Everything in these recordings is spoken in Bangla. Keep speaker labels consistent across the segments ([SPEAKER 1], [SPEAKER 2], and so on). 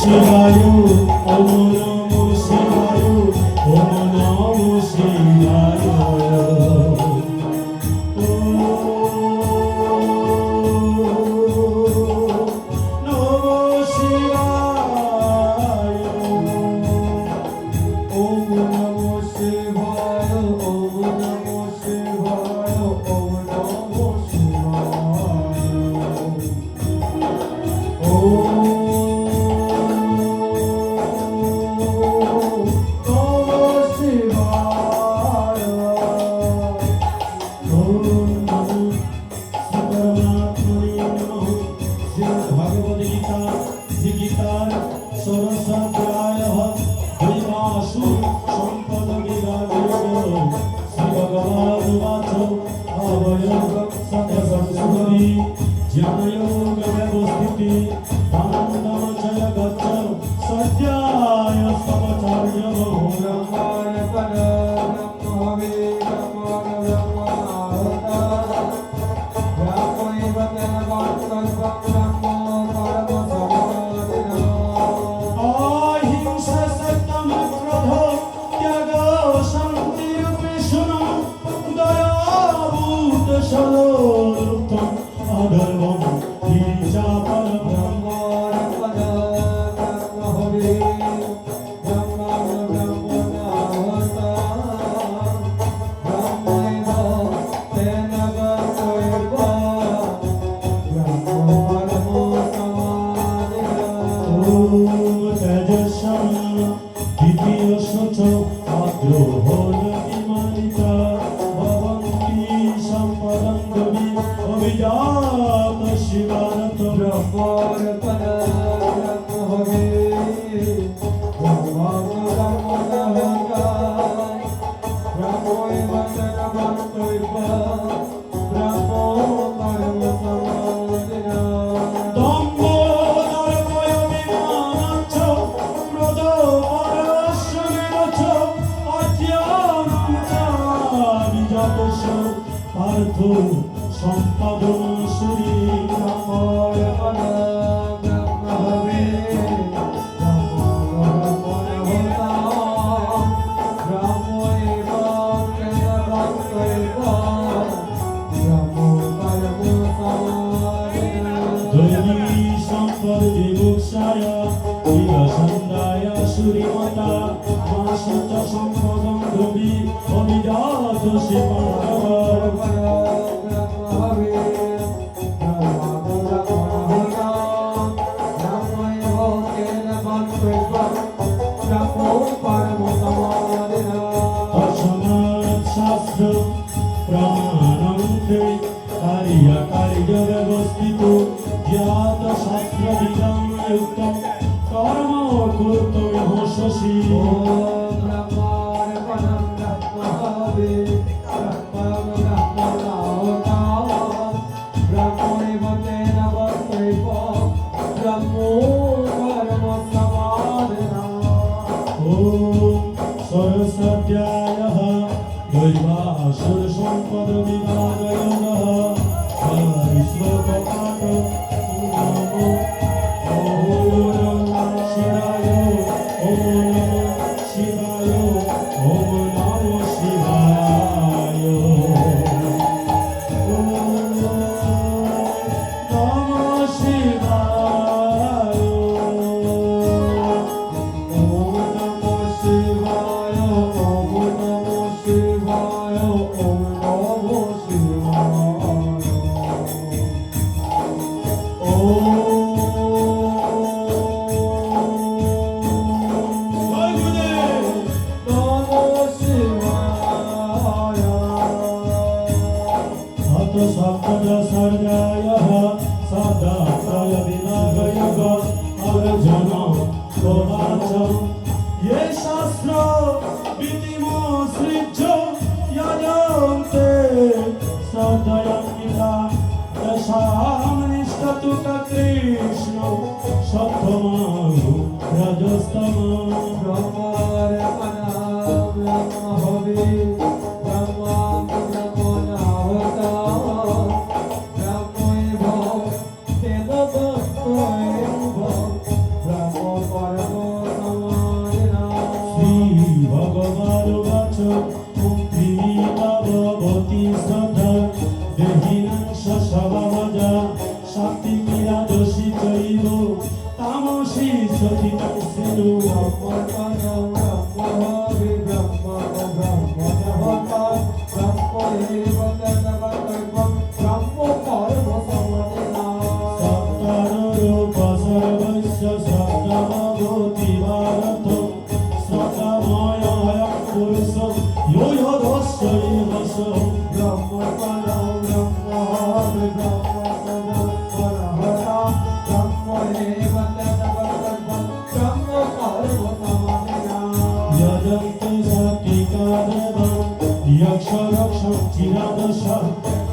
[SPEAKER 1] শিবায় ওম নমো শিবায় ওম নমো শিবায় সম্পাদন শ্রী সম্পদ দেবসায় সন্ধ্যায় শ্রীমতা মাসন্ত সম্পদম রবি অভিজাত শিবা ব্যবস্থিত জ্ঞাত শাস্ত্র বিধানযুক্ত কর্ম কর্তব্য শশী सरस्वत्याय दैवासुर संपद विभागय শ্রী ভগবান বাচ ভগবতী শ্রদ্ধা দেহিনাংশ সভাজা সাত্বিকিরা দোষী চৈব তামসী সতিতাং শ্রেণু সত্তরূপ সর্বস্য সপ্তমভূতি ভারত সতময় পুরুষ য়োধস্যৈবশ যজন্ত সাত্বিকাদেবং যক্ষরক্ষং চিরাদশ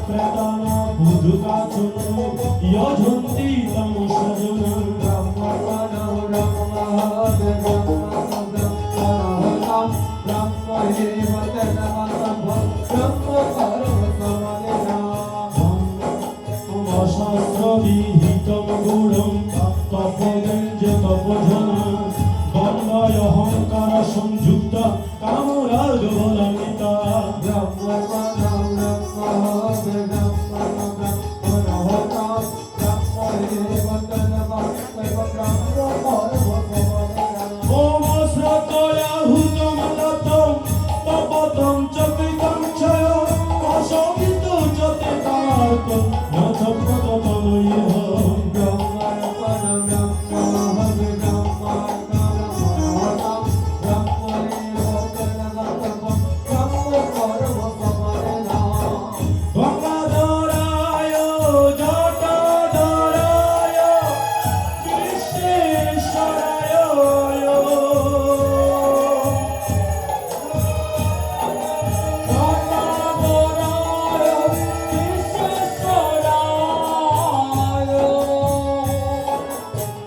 [SPEAKER 1] প্রেতানা বুধুকাচুনো যজন্তি তমসজনং শাস্ত্রবিহিতং গুণং তপোগঞ্জ তপোজনা দ্বন্দ্বয় অহংকার সংযুক্ত কামরাগ বলমিতা ওম শ্রতয়াহুতম ততম তপতম চকৃতং চয় অশোভিত চতে কার্তম নথ প্রততময়ঃ গঙ্গাধরায় জটাধরায় কৃষ্ণেশ্বরায় জটাধরায় কৃষ্ণেশ্বরায়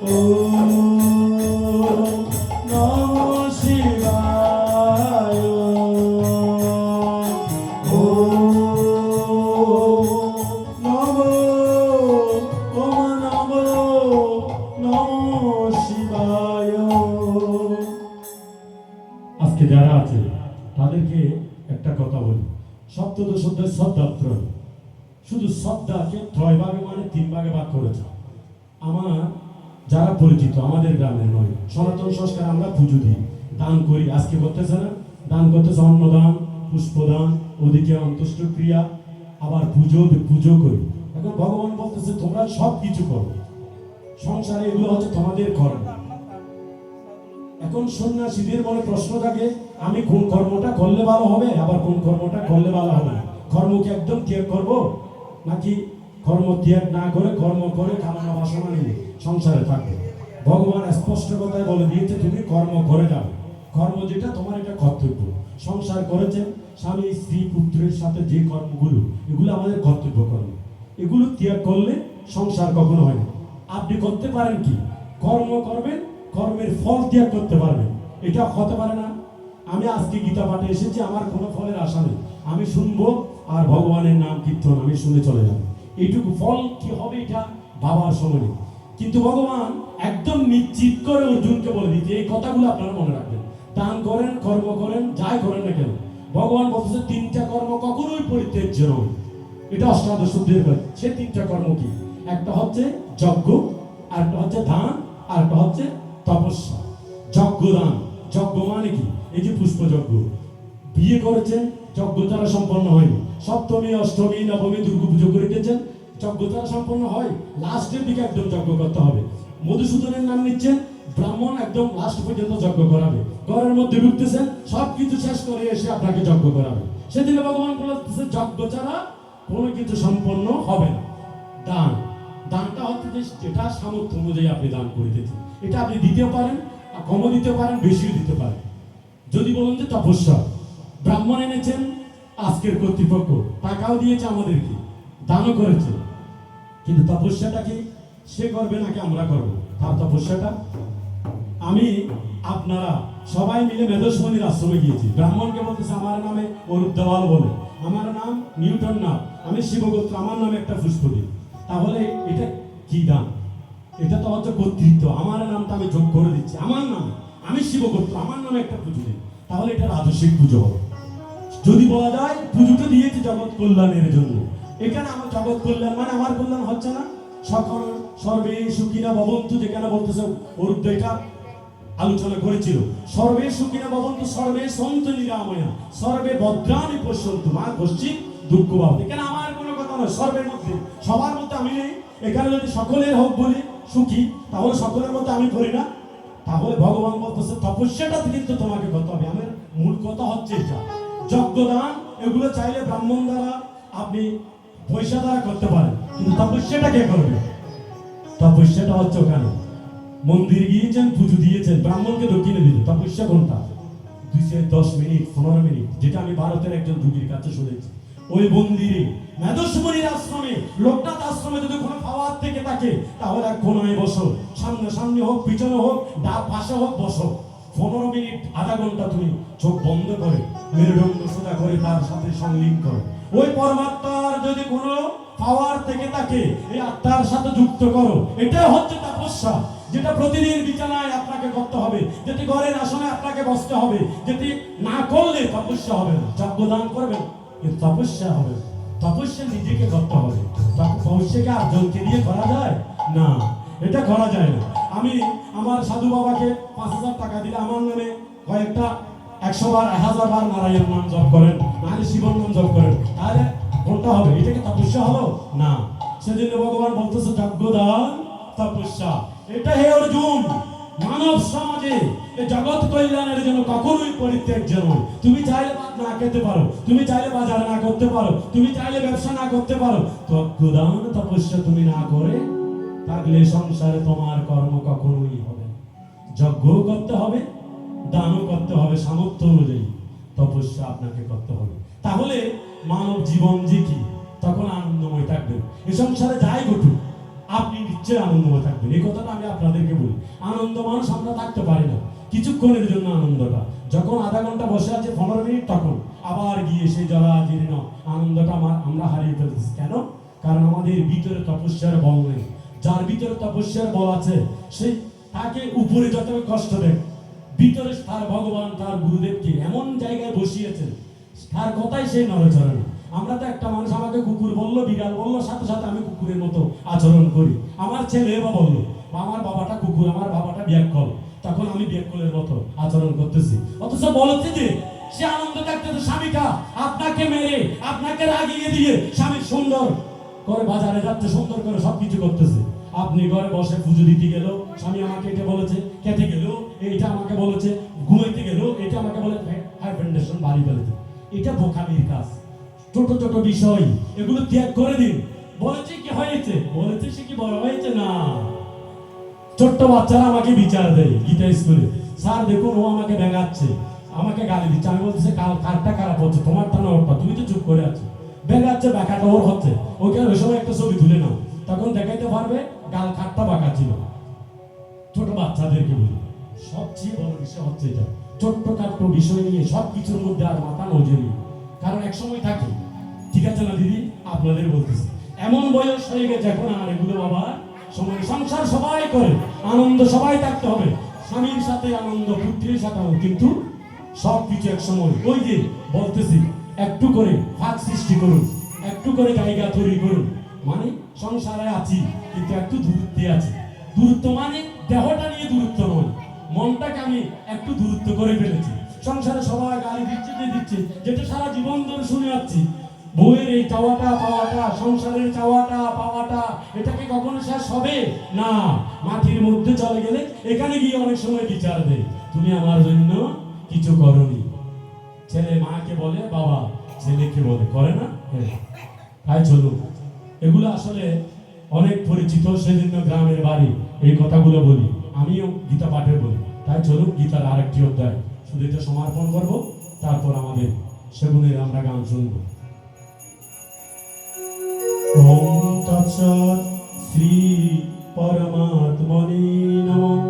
[SPEAKER 1] ওম নমঃ শিবায় ওম নমঃ শিবায়। আজকে যারা আছে তাদেরকে একটা কথা বলি, সপ্তদশ অধ্যায় শ্রদ্ধাত্রয়, শুধু শ্রদ্ধাকে ত্রয় ভাগে মানে 3 ভাগে ভাগ করেছে। আমার যারা পরিচিত আমাদের গ্রামের নয়, সনাতন সংস্কার আমরা পুজো দিই, দান করি, আজকে করতেছে না, দান করতেছে অন্নদান, পুষ্পদান, ওদিকে অন্ত্যেষ্টিক্রিয়া, আবার পুজো করি। এখন ভগবান বলতেছে তোমরা সব কিছু করো, সংসারে এগুলো হচ্ছে তোমাদের কর্ম। এখন সন্ন্যাসীদের মনে প্রশ্ন থাকে আমি কোন কর্মটা করলে ভালো হবে, আবার কোন কর্মটা করলে ভালো হবে না। কর্মকে একদম ত্যাগ করব, নাকি কর্ম ত্যাগ না করে কর্ম করে কামনা বাসনা নিয়ে সংসারে থাকবে? ভগবান স্পষ্ট কথায় বলে দিয়েছে তুমি কর্ম করে যাও। কর্ম যেটা তোমার এটা কর্তব্য। সংসার করেছেন স্বামী স্ত্রী পুত্রের সাথে যে কর্মগুলো, এগুলো আমাদের কর্তব্য কর্ম। এগুলো ত্যাগ করলে সংসার কখনো হয় না। আপনি করতে পারেন কি, কর্ম করবেন, কর্মের ফল ত্যাগ করতে পারবেন, এটা হতে পারে না। আমি আজকে গীতা পাঠে এসেছি, আমার কোনো ফলের আশা নেই, আমি শুনবো আর ভগবানের নাম কীর্তন আমি শুনে চলে যাব, এইটুকু। ফল কি হবে এটা বাবার সময় নেই। কিন্তু ভগবান একদম নিশ্চিত করে অর্জুনকে বলে দিচ্ছে এই কথাগুলো আপনারা মনে রাখবেন। দান করেন, কর্ম করেন, যাই করেন না কেন, ভগবান বলতেছে 3টা কর্ম কখনোই পরিত্যাজ্য নয়। এটা অষ্টাদশ অধ্যায়ের কথা। সে 3টা কর্ম কি? একটা হচ্ছে যজ্ঞ, আরেকটা হচ্ছে দান, আরেকটা হচ্ছে তপস্যা। যজ্ঞ দান, যজ্ঞ মানে কি? এই যে পুষ্প যজ্ঞ, বিয়ে করেছেন, যজ্ঞ তারা সম্পন্ন হয়নি, সপ্তমী অষ্টমী নবমী দুর্গা পুজো করিতেছেন, যজ্ঞ তারা সম্পন্ন হয়, লাস্টের দিকে একদম যজ্ঞ করতে হবে। মধুসূদনের নাম নিচ্ছেন, ব্রাহ্মণ একদম লাস্ট পর্যন্ত যজ্ঞ করাবে, ঘরের মধ্যে ঢুকতেছেন, সবকিছু শেষ করে এসে আপনাকে যজ্ঞ করাবে। সেদিকে ভগবান বলতেছে যজ্ঞ ছাড়া কোনো কিছু সম্পন্ন হবে না। দান, দানটা হচ্ছে যেটা সামর্থ্য অনুযায়ী আপনি দান করিতেছেন, এটা আপনি দিতেও পারেন, কমও দিতে পারেন, বেশিও দিতে পারেন। যদি বলেন যে তপস্যা, ব্রাহ্মণ এনেছেন আজকের কর্তৃপক্ষ, টাকাও দিয়েছে আমাদেরকে, দানও করেছে, কিন্তু তপস্যাটা কি সে করবে নাকি আমরা করব? তার তপস্যাটা আমি আপনারা সবাই মিলে মেধস্মণির আশ্রমে গিয়েছি, ব্রাহ্মণকে বলতেছে আমার নামে অরূপ দেওয়াল বলে, আমার নাম নিউটন না, আমি শিবগোত্র, আমার নামে একটা পুষ্প দিই। তাহলে এটা কি দান? এটা তো হচ্ছে কর্তৃত্ব, আমার নামটা আমি যোগ করে দিচ্ছি, আমার নাম, আমি শিবগোত্র, আমার নামে একটা পুজো দিই, তাহলে এটা রাজস্বিক পুজো হবে। যদি বলা যায় পুজোটা দিয়েছি জগৎ কল্যাণের জন্য, এখানে আমার জগৎ কল্যাণ মানে আমার কল্যাণ হচ্ছে না। সকল সর্বে সুখিনা ভবন্তু, যেখানে বলতেছে অরুদ্ধ এটা আলোচনা করেছিল, সর্বে সুখিনা ভবন্তু সর্বে সন্তু নিরাময়া সর্বে ভদ্রাণি পশ্যন্তু মা কশ্চিৎ দুঃখ ভাব। এখানে আমার কোনো কথা নয়, সর্বের মধ্যে, সবার মধ্যে আমি নেই। এখানে যদি সকলের হোক বলি সুখী, তাহলে সকলের মধ্যে আমি করি না। তাহলে ভগবান বলতেছে তপস্যাটা কিন্তু তোমাকে করতে হবে। আমার মূল কথা হচ্ছে এটা, যজ্ঞদান এগুলো চাইলে ব্রাহ্মণ দ্বারা, আপনি পয়সা দ্বারা করতে পারেন, কিন্তু তপস্যাটা কে করবে? তপস্যাটা হচ্ছে ওখানে মন্দির গিয়েছেন, পুজো দিয়েছেন, ব্রাহ্মণকে দক্ষিণে দিল, তপস্যা কোনটা? 2-10 মিনিট 15 মিনিট, যেটা আমি ভারতের একজন যোগীর কাছে শুনেছি। ওই মন্দিরে মেধস্মরীর আশ্রমে, লোকনাথ আশ্রমে যদি কোনো পাওয়ার থেকে থাকে, তাহলে এক কোনায় বসো, সামনে সামনে হোক পিছনে হোক পাশে হোক বসো, 15 মিনিট আধা ঘন্টা তুমি চোখ বন্ধ করে মেরুদণ্ড সোজা করে তার সাথে সংলিঙ্গ করো। ওই পরমাত্মার যদি কোনো পাওয়ার থেকে থাকে, এই আত্মার সাথে যুক্ত করো। এটাই হচ্ছে তপস্যা, যেটা প্রতিদিন বিছানায় আপনাকে করতে হবে, যেটি ঘরের আসনে আপনাকে বসতে হবে, যেটি না করলে তপস্যা হবে না। যজ্ঞদান করবেন কিন্তু তপস্যা হবে, তপস্যা নিজেকে করতে হবে। তপস্যাকে আর জনকে দিয়ে করা যায় না, এটা করা যায় না। আমি আমার সাধু বাবাকে 5,000 টাকা দিলে আমার নামে কয়েকটা 100 বার 1000 বার নারায়ণ নাম জপ করেন, নাহলে শিবন নাম জপ করেন, তাহলে কোনটা হবে? এটা কি তপস্যা হলো? না। সেজন্য ভগবান বলতেছে যজ্ঞদান তপস্যা। এটা হে অর্জুন, মানব সমাজে এই জগৎ কল্যাণের জন্য কখনোই পরিত্যাজ্য নয়। তুমি চাইলে ভাত না খেতে পারো, তুমি চাইলে বাজার না করতে পারো, তুমি চাইলে ব্যবসা না করতে পারো, যজ্ঞদান তপস্যা তুমি না করে থাকলে সংসারে তোমার কর্ম কখনোই হবে না। যজ্ঞ করতে হবে, দানও করতে হবে, সামর্থ্য অনুযায়ী তপস্যা আপনাকে করতে হবে। তাহলে মানব জীবন যে কি, তখন আনন্দময় থাকবেন। এই সংসারে যাই ঘটুক আপনি নিশ্চয়ই আনন্দময় থাকবেন। এই কথাটা আমি আপনাদেরকে বলি। আনন্দ মানুষ আমরা থাকতে পারি না, কিছুক্ষণের জন্য আনন্দটা, যখন আধা ঘন্টা বসে আছে 15 মিনিট, তখন আবার গিয়ে সেই জরাজীর্ণ আনন্দটা আমরা হারিয়ে ফেলতেছি। কেন? কারণ আমাদের ভিতরে তপস্যার বল নেই। যার ভিতরে তপস্যার বল আছে, সেই তাকে উপরে যত কষ্ট দেয়, ভিতরে তার ভগবান তার গুরুদেবকে এমন জায়গায় বসিয়েছেন, তার কথাই সেই নড়েচড়ে না। আমরা তো একটা মানুষ আমাকে কুকুর বললো, বিড়াল বললো, সাথে সাথে আমি কুকুরের মতো আচরণ করি। আমার ছেলে বা বললো আমার বাবাটা কুকুর, আমার বাবাটা ব্যাককল, তখন আমি ব্যাককলের মতো আচরণ করতেছি। অথচ বলতে যে সে আনন্দ থাকতেছে, স্বামীটা আপনাকে মেরে আপনাকে রাগিয়ে দিয়ে স্বামী সুন্দর করে বাজারে যাচ্ছে, সুন্দর করে সবকিছু করতেছে। আপনি ঘরে বসে পুজো দিতে গেল, স্বামী আমাকে এটা বলেছে, খেতে গেল এইটা আমাকে বলেছে, ঘুমাইতে গেল এটা আমাকে বলে, হাই ফাউন্ডেশন বাড়ি ফেলেছে। এটা বোকামির কাজ। ছোট ছোট বিষয় এগুলো ত্যাগ করে দিন। বলেছে কি হয়েছে? বলেছে সে কি বড় হয়েছে? না। ছোট্ট বাচ্চারা আমাকে বিচার দেয় গীতা স্কুলে, স্যার দেখুন ও আমাকে ব্যাঙাচ্ছে, আমাকে গালি দিচ্ছে। আমি বলতেছি কারটা খারাপ হচ্ছে, তোমারটা না ওরটা, তুমি তো চুপ করে আছো। ব্যাঙাচ্ছে, ব্যাকাটা ওর হচ্ছে, ওকে ওই সময় একটা ছবি তুলে নাও, তখন দেখাইতে পারবে গাল কাঠটা বাঁকা ছিল। ছোট বাচ্চাদেরকে বলি সবচেয়ে বড় বিষয় হচ্ছে এটা, ছোট্ট খাট্ট বিষয় নিয়ে সব কিছুর মধ্যে আর মাথা নজরি। কারণ এক সময় থাকে, ঠিক আছে না দিদি, আপনাদের বলতেছি এমন বয়স হয়ে গেছে এখন আর এগুলো বাবা সময়। সংসার সবাই করে, আনন্দ সবাই থাকতে হবে, স্বামীর সাথে আনন্দ, পুত্রের সাথে আনন্দ, কিন্তু সব কিছু এক সময়। ওই যে বলতেছি একটু করে ফাঁক সৃষ্টি করুন, একটু করে জায়গা তৈরি করুন। মানে সংসারে আছি কিন্তু একটু দূরত্বে আছি। দূরত্ব মানে দেহটা নিয়ে দূরত্ব নয়, মনটাকে আমি একটু দূরত্ব করে ফেলেছি। সংসারে সবাই গালি দিচ্ছে, যেটা সারা জীবন ধরে শুনে যাচ্ছি। বউয়ের এই চাওয়াটা পাওয়াটা, সংসারের চাওয়াটা পাওয়াটা, এটাকে কখনো শেষ হবে না। মাটির মধ্যে চলে গেলে এখানে গিয়ে অনেক সময় বিচার দেয়, তুমি আমার জন্য কিছু করনি। ছেলে মাকে বলে, বাবা ছেলেকে বলে, করে না? তাই চলুন, এগুলো আসলে অনেক পরিচিত, সেজন্য গ্রামের বাড়ি এই কথাগুলো বলি। আমিও গীতা পাঠে বলি। তাই চলুন গীতার আরেকটি অধ্যায় শুধু এটা সমর্পণ করবো, তারপর আমাদের সেগুনের আমরা গান শুনবো। ওম তৎসৎ শ্রী পরমাত্মনে নমঃ।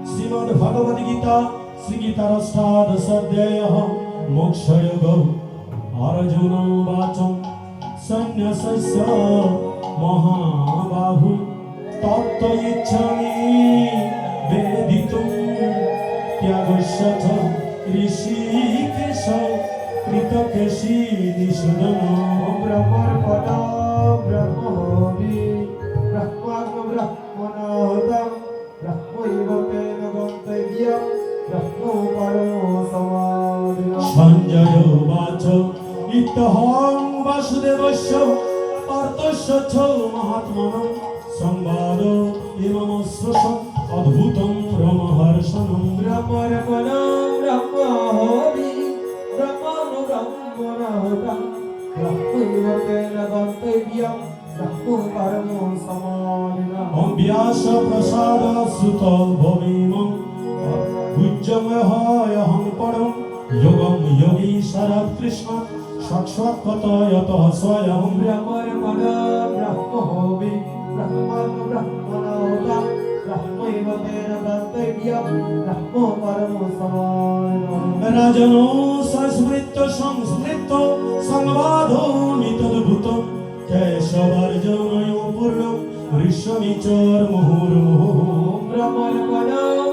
[SPEAKER 1] শ্রীমদ্ ভগবদ গীতা শ্রী গীতার অষ্টাদশ অধ্যায়ঃ মোক্ষযোগঃ। অর্জুন উবাচ সন্ন্যাসস্য মহাবাহু তত্ত্ব ইচ্ছামি বেদিতুম ত্যাগস্য চ ঋষিকেশ কৃতকেশী নিষুদন।
[SPEAKER 2] ব্রহ্মর পদ ব্রহ্মহবি ব্রহ্মাগ্ন ব্রহ্মণোদম ব্রহ্মৈব তেন গন্তব্যম ব্রহ্মো পরমো সমাধিনা।
[SPEAKER 1] সঞ্জয় বাচ ইত্যহং বাসুদেবস্য পার্থস্য চ মহাত্মনঃ সংবাদ ইমমস্য অদ্ভুতং রমহর্ষণম।
[SPEAKER 2] ব্রহ্মর পদ ব্রহ্মহবি ব্রহ্মাগ্ন ব্রহ্মণোদম ব্রহ্মৈব তেন গন্তব্যম ব্রহ্মো পরমো সমাধিনা।
[SPEAKER 1] ওম ব্যাস প্রসাদ সুত ভবিমং উজ্জমহয়হং পরম যোগম যোগীশ্বর কৃষ্ণ সাক্ষাৎকতয়ত স্বয়ং।
[SPEAKER 2] ব্রহ্মর পদ ব্রহ্মহবি ব্রহ্মাগ্ন ব্রহ্মণোদম ব্রহ্মৈব তেন গন্তব্যম ব্রহ্মো পরমো সমাধিনা।
[SPEAKER 1] রাজন সংস্মৃত সংস্মৃত সংবাদমিতদ্ভুত কেশবার্জনয় পূর্ণম ঋষ্যমিচর মুহুর্মুহুঃ।
[SPEAKER 2] ব্রহ্মর পদ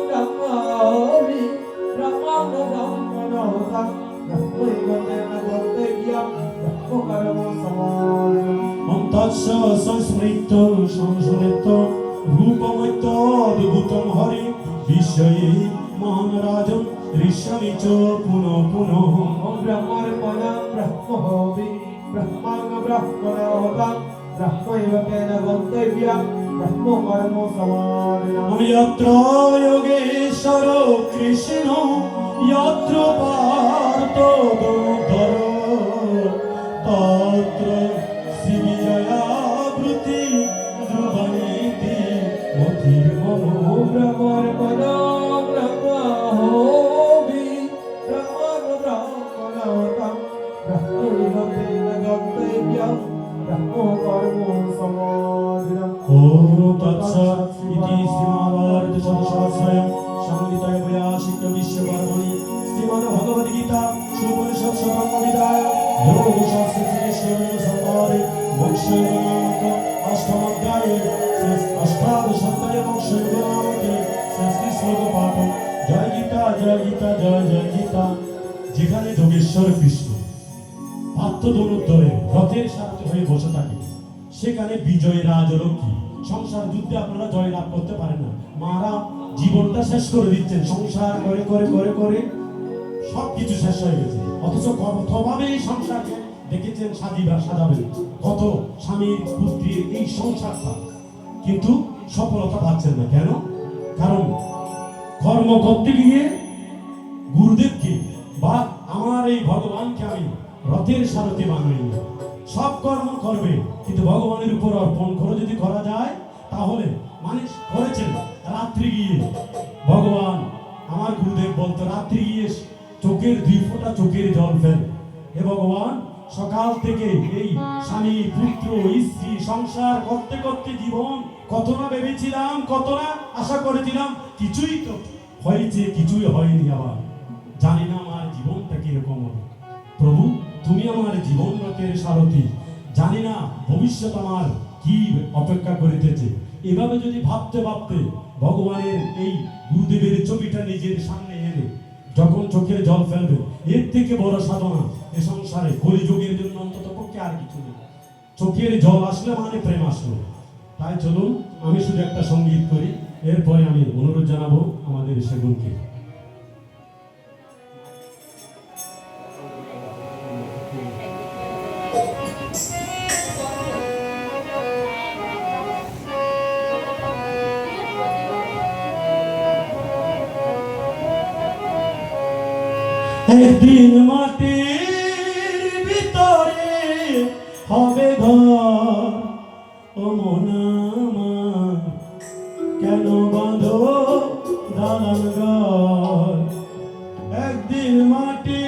[SPEAKER 2] ব্রহ্মহবি ব্রহ্মাগ্ন ব্রহ্মণোদম ব্রহ্মৈব তেন গন্তব্যম ব্রহ্মো পরমো সমাধিনা।
[SPEAKER 1] ওম তৎস সংস্মৃত সংস্মৃত রূপমত্যদ্ভুতম হরি বিশ্বয়ে মহান রাজন ঋষ্যমিচ পুনঃ পুনঃ।
[SPEAKER 2] ওম ব্রহ্মর পদ ব্রহ্মহবি ব্রহ্মাগ্ন ব্রহ্মণোদম ব্রহ্মৈব তেন গন্তব্যম ব্রহ্মো পরমো সমাধিনা।
[SPEAKER 1] ওম যত্র যোগেশ্বর কৃষ্ণ যত্র পার্থ দোদর তত্র শ্রী বিজয়াবৃতি ধ্রুবনীতি মতির মম।
[SPEAKER 2] ব্রহ্মর পদ ব্রহ্মহবি ব্রহ্মাগ্ন ব্রহ্মণোদম ব্রহ্মৈব তেন গন্তব্যম ব্রহ্মো পরমো সমাধিনা।
[SPEAKER 1] ওম তৎসৎ ইতি শ্রীমদ্ভাগবতে চতুষ্শতস্বয়ং সংহিতায় বৈয়াসিক বিশ্বকর্মণি শ্রীমদ্ভগবদ্গীতা সুপনিষৎসু ব্রহ্মবিদ্যায় যোগশাস্ত্রে শ্রীকৃষ্ণ সংবাদে মোক্ষযোগ নামক অষ্টমাধ্যায়ে অষ্টাদশোত্তরে মোক্ষযোগ নামকে সংস্কৃত শ্লোক পাঠ। জয় গীতা জয় গীতা জয় জয় গীতা। যেখানে যোগেশ্বর কৃষ্ণ পার্থধনুর রথের সারথি হয়ে বসে থাকে, সেখানে বিজয় রাজলক্ষ্মী। সংসার যুদ্ধে আপনারা জয় লাভ করতে পারেন না, মারা জীবনটা শেষ করে দিচ্ছেন, সংসার করে করে করে করে সবকিছু শেষ হয়ে গেছে। অথচ কতভাবে এই সংসারকে দেখেছেন সাজাবেন, কত স্বামীর পুত্রীর এই সংসারটা, কিন্তু সফলতা পাচ্ছেন না। কেন? কারণ কর্ম করতে গিয়ে গুরুদেবকে বা আমার এই ভগবানকে আমি রথের সারথি বানাই। সব কর্ম করবে, কিন্তু ভগবানের উপর অর্পণ করে যদি করা যায়, তাহলে মানুষ করেছেন রাত্রি গিয়ে ভগবান, আমার গুরুদেব বলতো রাত্রি গিয়ে চোখের 2 ফোঁটা চোখের জল ফেল। হে ভগবান, সকাল থেকে এই স্বামী পুত্র স্ত্রী সংসার করতে করতে জীবন কত না ভেবেছিলাম, কত না আশা করেছিলাম, কিছুই তো হয়েছে, কিছুই হয়নি। আবার জানি না আমার জীবনটা কিরকম হবে। প্রভু, তুমি আমার জীবন রথের সারথি, জানি না ভবিষ্যৎ আমার কি অপেক্ষা করিতেছে। এভাবে যদি ভাবতে ভাবতে ভগবানের এই গুরুদেবের ছবিটা নিজের সামনে এনে যখন চোখের জল ফেলবে, এর থেকে বড় সাধনা এ সংসারে কলিযুগের জন্য অন্তত পক্ষে আর কিছু নেই। চোখের জল আসলে মানে প্রেম আসলো। তাই চলুন আমি শুধু একটা সঙ্গীত করি, এরপরে আমি অনুরোধ জানাবো আমাদের সেগুনকে। একদিন মাটির ভিতরে হবে ঘর, ও মনামা কেন বাঁধো দালান ঘর। একদিন মাটি